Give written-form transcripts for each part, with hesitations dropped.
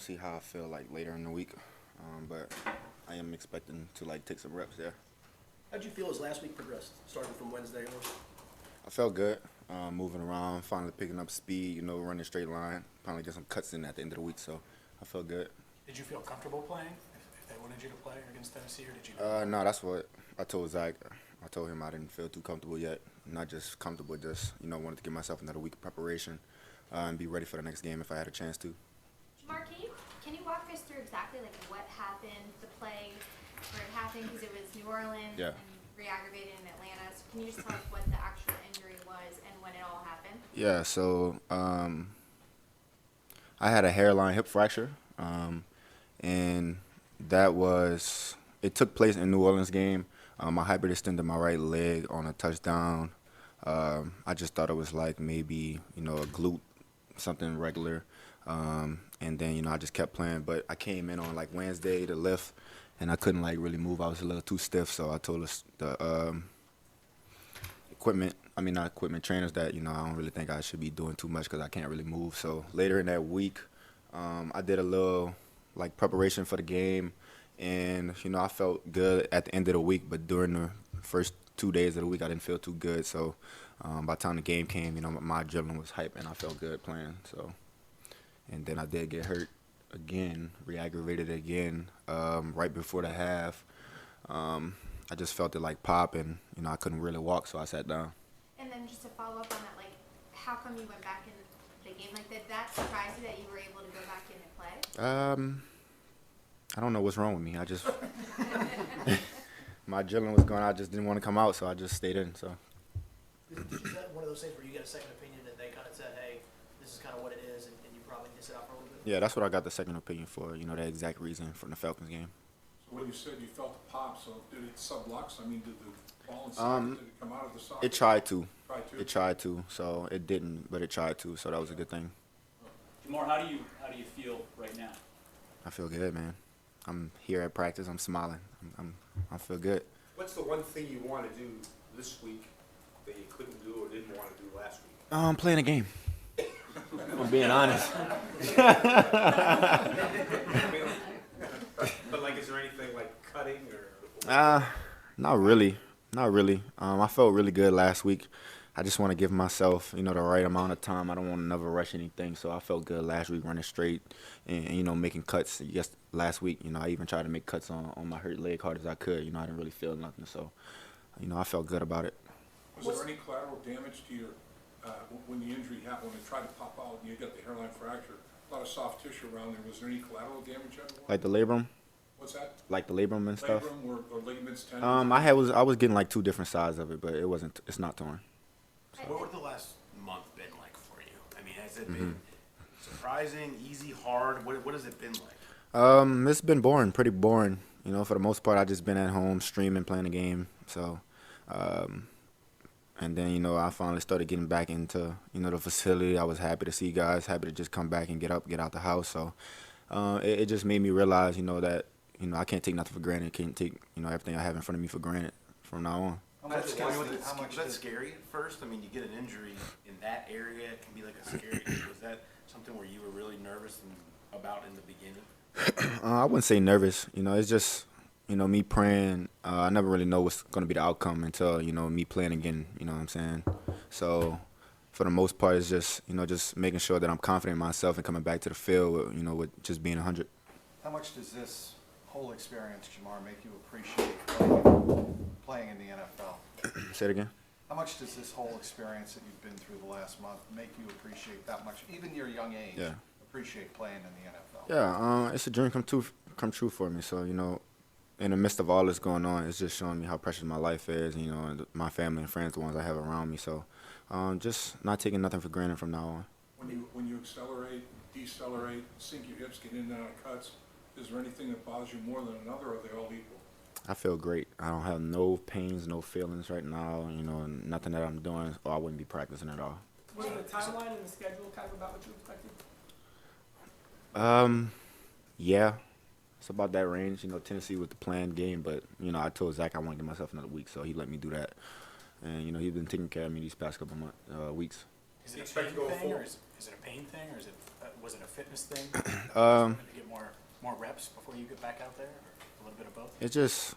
see how I feel like later in the week, but I am expecting to like take some reps there. How'd you feel as last week progressed, starting from Wednesday on? I felt good, moving around, finally picking up speed, running a straight line, finally get some cuts in at the end of the week, so I felt good. Did you feel comfortable playing if they wanted you to play against Tennessee, or did you? No, that's what I told Zach. I told him I didn't feel too comfortable yet. Not just comfortable, just wanted to give myself another week of preparation and be ready for the next game if I had a chance to. Jamar, can you walk us through exactly like what happened, the play where it happened, because it was New Orleans Yeah. and re-aggravated in Atlanta. So can you just tell us what the actual injury was and when it all happened? Yeah, so I had a hairline hip fracture, and it took place in New Orleans game. I hyperextended my right leg on a touchdown. I just thought it was like maybe, a glute, something regular. And then, I just kept playing. But I came in on like Wednesday to lift, and I couldn't like really move. I was a little too stiff, so I told the not equipment trainers that, I don't really think I should be doing too much because I can't really move. So later in that week, I did a little like preparation for the game. And, I felt good at the end of the week, but during the first 2 days of the week, I didn't feel too good. So by the time the game came, my adrenaline was hype, and I felt good playing. So, and then I did get hurt again, re-aggravated again, right before the half. I just felt it like pop, and, I couldn't really walk, so I sat down. And then just to follow up on that, like, how come you went back in the game? Like, did that surprise you that you were able to go back in and play? I don't know what's wrong with me. I just my adrenaline was going. I just didn't want to come out, so I just stayed in. So. Did you get one of those things where you get a second opinion and they kind of said, hey, this is kind of what it is, and you probably need to sit out for a little bit? Yeah, that's what I got the second opinion for. That exact reason from the Falcons game. So when you said you felt the pop, so did it sublux? I mean, did the ball inside, did it come out of the socket? It tried to. Tried to? It tried to. So it didn't, but it tried to. So that was a good thing. Jamar, how do you feel right now? I feel good, man. I'm here at practice. I'm smiling. I feel good. What's the one thing you want to do this week that you couldn't do or didn't want to do last week? I'm playing a game. I'm being honest. But like, is there anything like cutting or? Not really. Not really. I felt really good last week. I just want to give myself, the right amount of time. I don't want to never rush anything. So I felt good last week running straight and making cuts. Yes, last week, I even tried to make cuts on my hurt leg hard as I could. I didn't really feel nothing. So, I felt good about it. Was there any collateral damage to your, when the injury happened, when it tried to pop out and you got the hairline fracture, a lot of soft tissue around there, was there any collateral damage otherwise? Like the labrum? What's that? Like the labrum and stuff? Labrum or ligaments, tendons? I was getting like 2 different sides of it, but it's not torn. What would the last month been like for you? I mean, has it been surprising, easy, hard? What has it been like? It's been boring, pretty boring. For the most part, I just been at home streaming, playing the game. So, and then I finally started getting back into the facility. I was happy to see guys, happy to just come back and get out the house. So, it just made me realize that I can't take nothing for granted. Can't take everything I have in front of me for granted from now on. Was that scary at first? I mean, you get an injury in that area, it can be like a scary. Was that something where you were really nervous about in the beginning? I wouldn't say nervous. It's just, me praying. I never really know what's going to be the outcome until, me playing again. You know what I'm saying? So, for the most part, it's just, just making sure that I'm confident in myself and coming back to the field, with just being 100. How much does this whole experience, Jamar, make you appreciate playing in the NFL? Say it again? How much does this whole experience that you've been through the last month make you appreciate that much, even your young age, appreciate playing in the NFL? Yeah, it's a dream come true for me. So, in the midst of all this going on, it's just showing me how precious my life is, and my family and friends, the ones I have around me. So, just not taking nothing for granted from now on. When you accelerate, decelerate, sink your hips, get in and out of cuts, is there anything that bothers you more than another, or are they all equal? I feel great. I don't have no pains, no feelings right now, nothing that I'm doing, or I wouldn't be practicing at all. Was the timeline and the schedule kind of about what you expected? Yeah. It's about that range. Tennessee was the planned game, but, I told Zach I want to give myself another week, so he let me do that. And, he's been taking care of me these past couple weeks. Is it a Expect pain to go thing, full. or is it a pain thing, or was it a fitness thing? Um, To get more reps before you get back out there, or a little bit of both? It just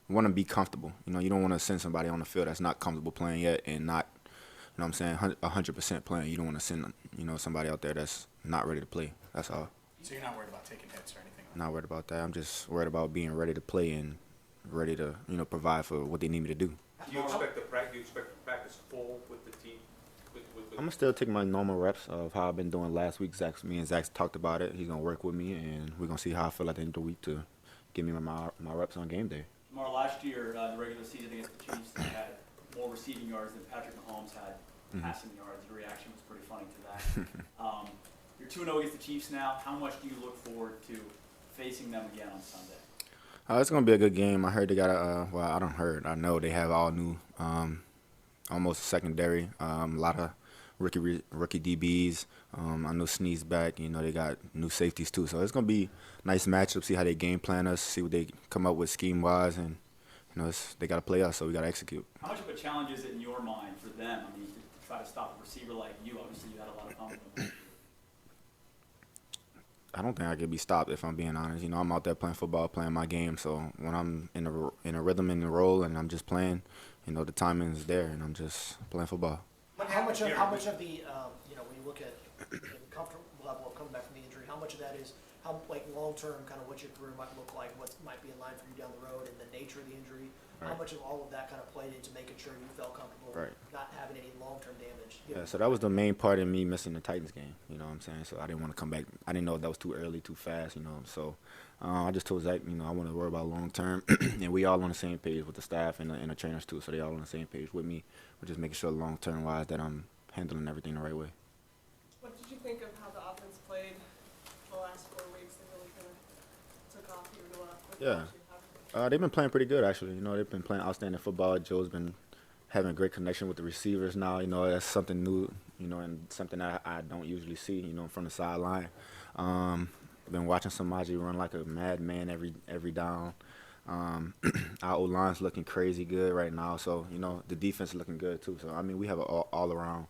want to be comfortable. You know, you don't want to send somebody on the field that's not comfortable playing yet and not, you know what I'm saying, 100% playing. You don't want to send, you know, somebody out there that's not ready to play. That's all. So you're not worried about taking hits or anything? Not worried about that. I'm just worried about being ready to play and ready to, you know, provide for what they need me to do. Do you expect to practice full with the team? I'm gonna still take my normal reps of how I've been doing last week. Me and Zach talked about it. He's gonna work with me, and we're gonna see how I feel at the end of the week to give me my reps on game day. Jamar, last year in the regular season against the Chiefs, you had more receiving yards than Patrick Mahomes had passing yards. Your reaction was pretty funny to that. You're 2-0 against the Chiefs now. How much do you look forward to facing them again on Sunday? It's gonna be a good game. I heard they got I know they have all new, almost secondary. A lot of rookie DBs. I know Snead's back. You know, they got new safeties too. So it's gonna be a nice matchup. See how they game plan us. See what they come up with scheme wise, and you know they got to play us. So we got to execute. How much of a challenge is it in your mind for them? I mean, to try to stop a receiver like you. Obviously, you had a lot of confidence. I don't think I could be stopped if I'm being honest. You know, I'm out there playing football, playing my game. So when I'm in a rhythm in the role and I'm just playing, you know, the timing is there, and I'm just playing football. How much of the, you know, when you look at the comfort level of coming back from the injury, how much of that is, how, like, long-term, kind of what your career might look like, what might be in line for you down the road, and the nature of the injury? How Right. much of all of that kind of played into making sure you felt comfortable Right. not having any long-term damage? Yeah, so that was the main part of me missing the Titans game. You know what I'm saying? So I didn't want to come back. I didn't know if that was too early, too fast. You know, so I just told Zach, you know, I want to worry about long term, and we all on the same page with the staff and the trainers too. So they all on the same page with me. We're just making sure long term wise that I'm handling everything the right way. What did you think of how the offense played the last 4 weeks? They really kind of took off even with Yeah. They've been playing pretty good, actually. You know, they've been playing outstanding football. Joe's been having a great connection with the receivers now. You know, that's something new, you know, and something that I don't usually see, you know, from the sideline. I've been watching Samaji run like a madman every down. Our O-line's looking crazy good right now. So, you know, the defense is looking good, too. So, I mean, we have an all-around,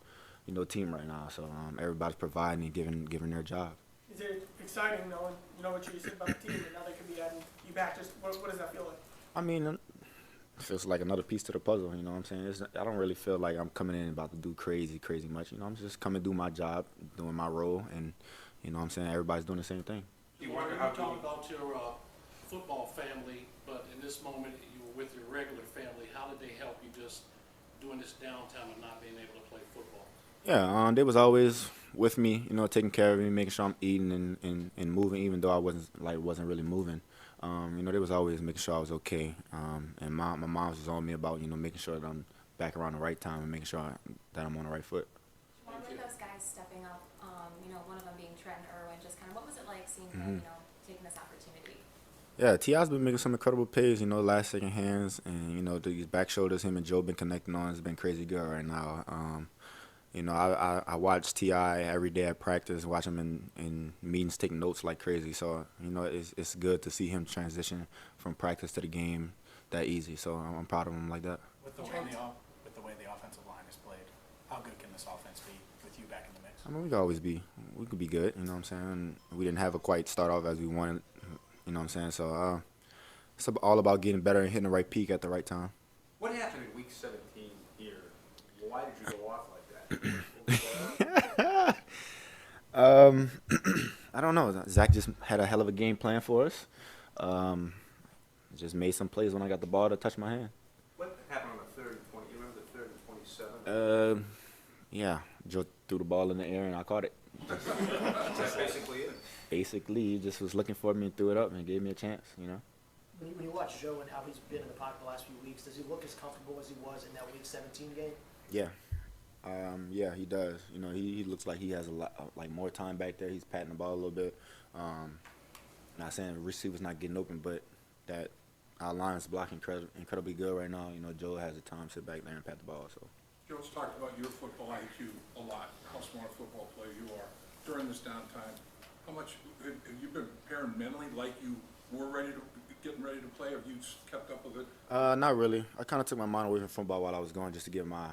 you know, team right now. So, everybody's providing and giving their job. Is it exciting knowing, you know, what you said about the team, and now they could be adding you back? Just what does that feel like? I mean, it feels like another piece to the puzzle, you know what I'm saying? I don't really feel like I'm coming in about to do crazy much. You know, I'm just coming to do my job, doing my role, and, you know what I'm saying, everybody's doing the same thing. You You wonder how talk about your football family, but in this moment you were with your regular family. How did they help you just doing this downtime and not being able to play football? Yeah, they was always with me, you know, taking care of me, making sure I'm eating and moving, even though I wasn't really moving. You know, they was always making sure I was okay. And my mom was on me about, you know, making sure that I'm back around the right time and making sure that I'm on the right foot. One of those guys stepping up, you know, one of them being Trent Irwin, just kind of, what was it like seeing him, you know, taking this opportunity? Yeah, T.I.'s been making some incredible plays, you know, last second hands, and, you know, these back shoulders him and Joe been connecting on has been crazy good right now. You know, I watch T.I. every day at practice, watch him in meetings, taking notes like crazy. So, you know, it's good to see him transition from practice to the game that easy. So I'm proud of him like that. With the way the offensive line is played, how good can this offense be with you back in the mix? I mean, we could be good, you know what I'm saying? We didn't have a quite start off as we wanted, you know what I'm saying? So it's all about getting better and hitting the right peak at the right time. What happened in week 17 here? Why did you go off like that? I don't know. Zach just had a hell of a game plan for us. Just made some plays when I got the ball to touch my hand. What happened on the 3rd and 20? You remember the 3rd and 27? Yeah, Joe threw the ball in the air and I caught it. That's basically it. Basically, he just was looking for me and threw it up and gave me a chance, you know. When you watch Joe and how he's been in the pocket the last few weeks, does he look as comfortable as he was in that Week 17 game? Yeah. Yeah, he does. You know, he looks like he has a lot, like more time back there. He's patting the ball a little bit. Not saying the receiver's not getting open, but that our line's blocking incredibly good right now. You know, Joe has the time to sit back there and pat the ball. So. Joe's talked about your football IQ a lot, how smart a football player you are during this downtime. How much have you been preparing mentally like you were getting ready to play? Have you kept up with it? Not really. I kind of took my mind away from football while I was going just to give my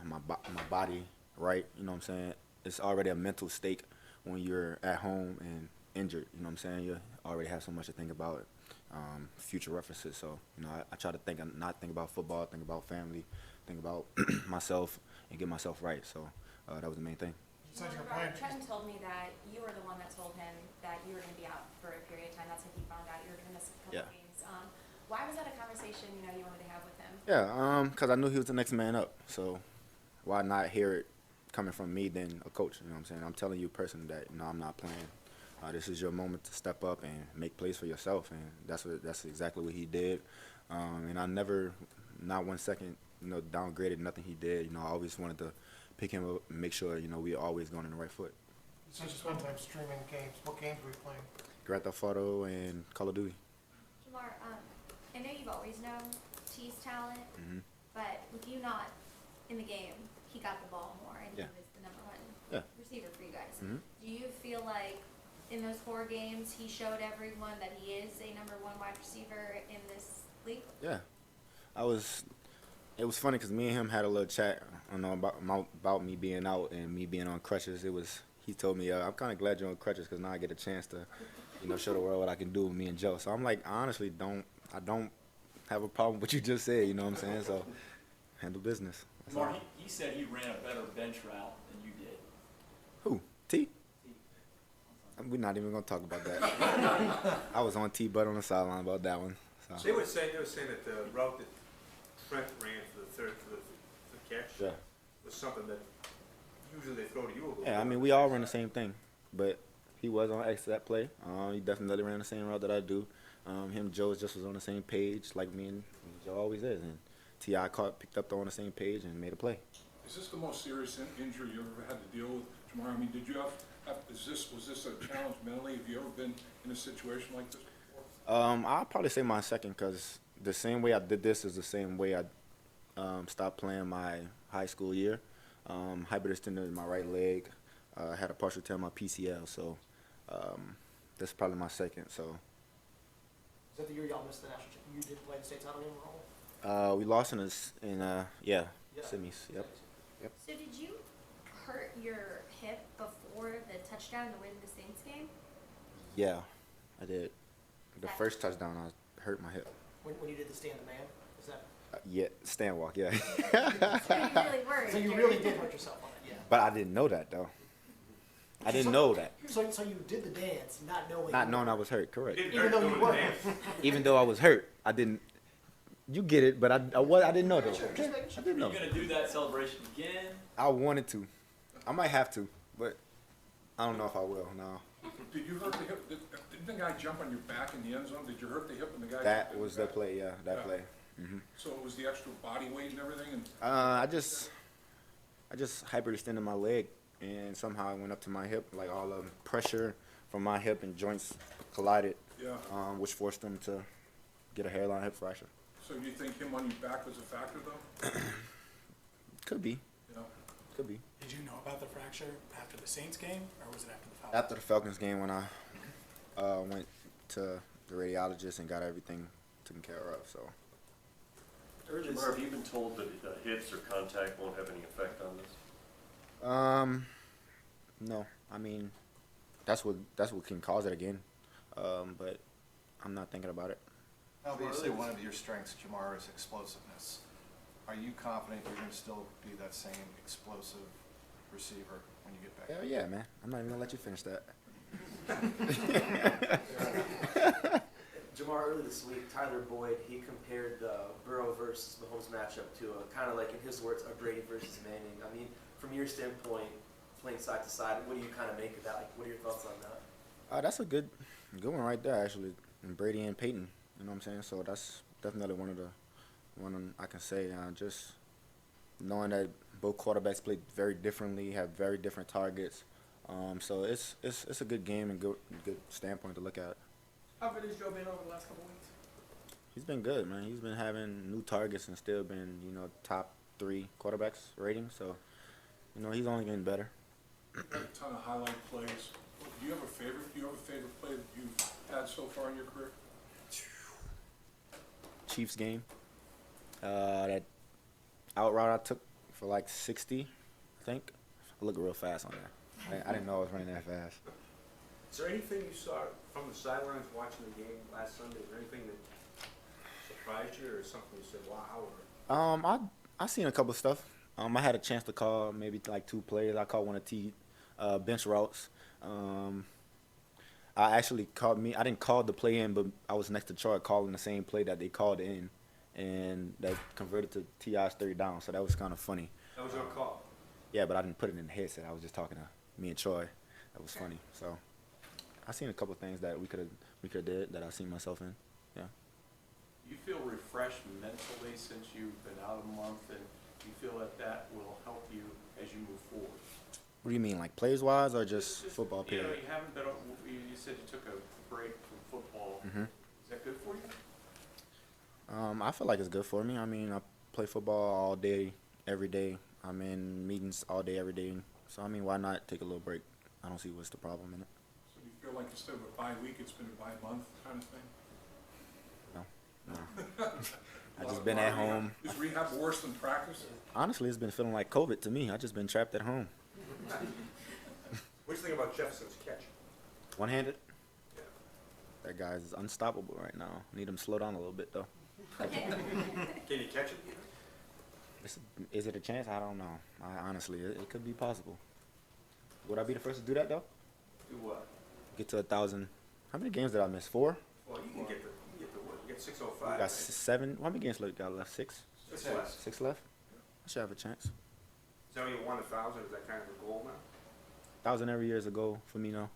body right. You know what I'm saying? It's already a mental stake when you're at home and injured. You know what I'm saying? You already have so much to think about, future references. So, you know, I try to not think about football, think about family, think about myself, and get myself right. So that was the main thing. Trenton told me that you were the one that told him that you were going to be out for a period of time. That's how he found out you were going to miss a couple Yeah. games. Why was that a conversation you wanted to have with him? Yeah, because I knew he was the next man up. So why not hear it coming from me than a coach? You know what I'm saying? I'm telling you personally that, you know, I'm not playing. This is your moment to step up and make plays for yourself, and that's exactly what he did. And I never, not 1 second, you know, downgraded nothing he did. You know, I always wanted to pick him up and make sure, you know, we always going on the right foot. So you spend time streaming games. What games were you playing? Grand Theft Auto and Call of Duty. Jamar, I know you've always known T's talent, Mhm. but with you not in the game, he got the ball more, and Yeah. he was the number one Yeah. receiver for you guys. Mhm. Do you feel like in those 4 games he showed everyone that he is a number 1 wide receiver in this league? Yeah, it was funny because me and him had a little chat, you know, about me being out and me being on crutches. He told me, I'm kind of glad you're on crutches because now I get a chance to, you know, show the world what I can do with me and Joe. So I'm like, I honestly don't have a problem with what you just said. You know what I'm saying? So handle business. That's all. Mark, he said he ran a better bench route than you did. Who? T? We're not even gonna talk about that. I was on T, but on the sideline about that one. So. They were saying that the route that Trent ran for the catch Yeah. was something that usually they throw to you a little bit. Yeah, I mean, we all run the same thing, but he was on X that play. He definitely ran the same route that I do. Him and Joe just was on the same page, like me and Joe always is. And T.I. picked up on the same page and made a play. Is this the most serious injury you ever had to deal with, Jamar? I mean, did you was this a challenge mentally? Have you ever been in a situation like this before? I'll probably say my second, because the same way I did this is the same way I stopped playing my high school year. Hyperextended in my right leg. I had a partial tear in my PCL, so that's probably my second. So. Is that the year y'all missed the national championship? You did play the state title game at all? We lost in semis. Yep. So did you hurt your hip before the touchdown to win the Saints game? Yeah, I did. The first touchdown, I hurt my hip. When you did the stand the man? Is that? Yeah, stand walk, yeah. So you really were. So you really did hurt yourself on it, yeah. But I didn't know that, though. I didn't know that. So you did the dance, not knowing. Not knowing I was hurt, correct. Even though you were. Even though I was hurt, I didn't. You get it, but I didn't know though. Sure, Okay? just making sure. I didn't Are know. you going to do that celebration again? I wanted to. I might have to, but I don't know if I will. No. Did you hurt the hip? Didn't the guy jump on your back in the end zone? Did you hurt the hip when the guy? That jumped in was the the back? play. Yeah, that Yeah. play. So it was the extra body weight and everything, and I just hyperextended my leg, and somehow it went up to my hip. Like all the pressure from my hip and joints collided, yeah. which forced them to get a hairline hip fracture. So do you think him on your back was a factor, though? Could be. Yeah. Could be. Did you know about the fracture after the Saints game, or was it after the Falcons? After the Falcons game, when I went to the radiologist and got everything taken care of, so. Jamar, have you been told that hits or contact won't have any effect on this? No. I mean, that's what can cause it again. But I'm not thinking about it. Obviously, one of your strengths, Jamar, is explosiveness. Are you confident you're going to still be that same explosive receiver when you get back? Hell yeah, man. I'm not even gonna let you finish that. Jamar, earlier this week, Tyler Boyd, he compared the Burrow versus Mahomes matchup to a kind of like, in his words, a Brady versus Manning. I mean, from your standpoint, playing side to side, what do you kind of make of that? Like, what are your thoughts on that? That's a good one right there, actually. And Brady and Peyton, you know what I'm saying? So that's definitely one I can say. Just knowing that both quarterbacks play very differently, have very different targets. So it's a good game and good standpoint to look at. How good has Joe been over the last couple weeks? He's been good, man. He's been having new targets and still been, top 3 quarterbacks rating. So, he's only getting better. You had a ton of highlight plays. Do you have a favorite play that you've had so far in your career? Chiefs game. That out route I took for like 60, I think. I look real fast on there. I didn't know I was running that fast. Is there anything you saw from the sidelines watching the game last Sunday? Is there anything that surprised you or something you said, wow? Or? I seen a couple stuff. I had a chance to call maybe like 2 plays. I called one of T bench routes. I actually I didn't call the play in, but I was next to Troy calling the same play that they called in, and that converted to T.I.'s 3rd down. So that was kind of funny. That was your call. Yeah, but I didn't put it in the headset. I was just talking to me and Troy. That was funny. So I seen a couple things that we could have did that I seen myself in. Yeah. You feel refreshed mentally since you've been out a month, and you feel that will help you as you move forward? What do you mean, like plays wise or just football You know, period? you haven't been. You said you took a break from football. Mhm. Is that good for you? I feel like it's good for me. I mean, I play football all day, every day. I'm in meetings all day, every day. So I mean, why not take a little break? I don't see what's the problem in it. So you feel like instead of a bye week, it's been a bye month kind of thing? No. I just been at home. Is rehab worse than practice? Honestly, it's been feeling like COVID to me. I just been trapped at home. What do you think about Jefferson's catch? One-handed. Yeah. That guy's unstoppable right now. Need him to slow down a little bit though. Can you catch it? Is it a chance? I don't know. Honestly, it could be possible. Would I be the first to do that though? Do what? Get to 1,000. How many games did I miss? 4? Well, you can get the what? You get 605. We got right? 7. How many games got left? 6? 6 left. 6 left. I should have a chance. So you won 1,000. Is that kind of a goal now? 1,000 every year is a goal for me now.